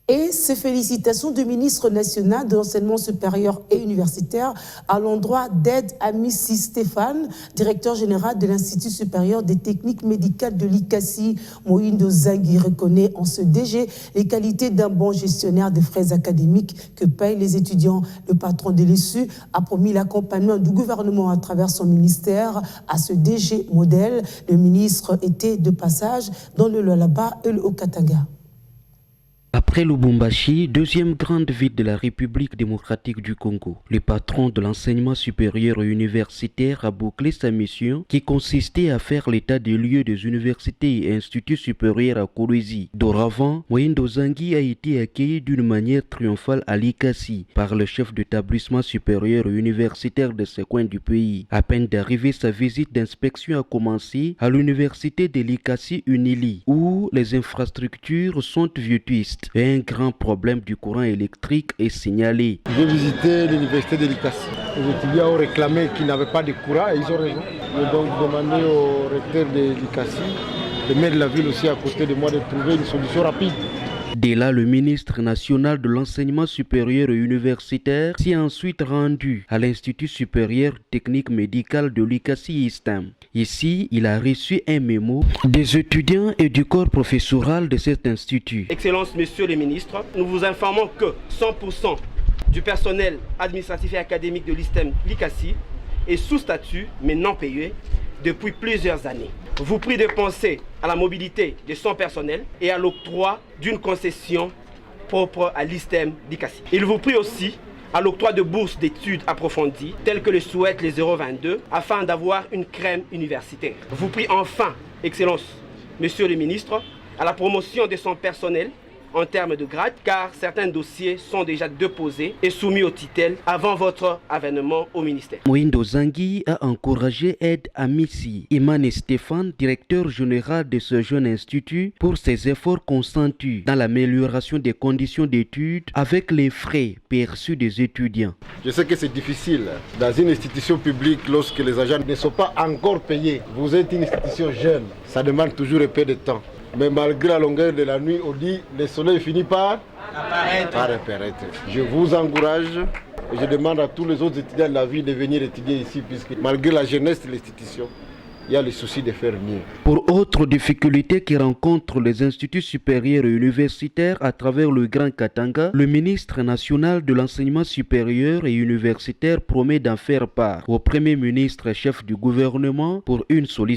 Et ces félicitations du ministre national de l'enseignement supérieur et universitaire à l'endroit d'Ed Amissi Stéphane, directeur général de l'Institut supérieur des techniques médicales de l'ICASI. Moïndo Zangui reconnaît en ce DG les qualités d'un bon gestionnaire des frais académiques que payent les étudiants. Le patron de l'ISU a promis l'accompagnement du gouvernement à travers son ministère à ce DG modèle. Le ministre était de passage dans le Lualaba et le Haut-Katanga. Après Lubumbashi, deuxième grande ville de la République démocratique du Congo, le patron de l'enseignement supérieur et universitaire a bouclé sa mission qui consistait à faire l'état des lieux des universités et instituts supérieurs à Kolwezi. Doravant, Moïndo Zangui a été accueilli d'une manière triomphale à l'ICASI par le chef d'établissement supérieur et universitaire de ce coin du pays. À peine d'arriver, sa visite d'inspection a commencé à l'université de l'ICASI Unili, où les infrastructures sont vétustes. Un grand problème du courant électrique est signalé. J'ai visité l'université de l'ICASI. Les étudiants ont réclamé qu'ils n'avaient pas de courant et ils ont raison. J'ai donc demandé au recteur de l'ICASI, le maire de la ville aussi à côté de moi, de trouver une solution rapide. Dès là, le ministre national de l'enseignement supérieur et universitaire s'est ensuite rendu à l'Institut supérieur technique médical de l'ICASI-ISTAM. Ici, il a reçu un mémo des étudiants et du corps professoral de cet institut. Excellences, Messieurs les ministres, nous vous informons que 100% du personnel administratif et académique de l'ICASI est sous statut, mais non payé, depuis plusieurs années. Vous prie de penser à la mobilité de son personnel et à l'octroi d'une concession propre à l'ISTEM d'ICASI. Il vous prie aussi à l'octroi de bourses d'études approfondies, telles que le souhaitent les 022, afin d'avoir une crème universitaire. Vous prie enfin, Excellences, Monsieur le ministre, à la promotion de son personnel en termes de grade, car certains dossiers sont déjà déposés et soumis au titel avant votre avènement au ministère. Moïndo Zangui a encouragé Ed Amissi Imane Stéphane, directeur général de ce jeune institut, pour ses efforts consentus dans l'amélioration des conditions d'études avec les frais perçus des étudiants. Je sais que c'est difficile dans une institution publique lorsque les agents ne sont pas encore payés. Vous êtes une institution jeune, ça demande toujours un peu de temps. Mais malgré la longueur de la nuit, on dit le soleil finit par apparaître. Je vous encourage et je demande à tous les autres étudiants de la ville de venir étudier ici, puisque malgré la jeunesse de l'institution, il y a le souci de faire mieux. Pour autres difficultés qui rencontrent les instituts supérieurs et universitaires à travers le Grand Katanga, le ministre national de l'enseignement supérieur et universitaire promet d'en faire part au Premier ministre chef du gouvernement pour une solution.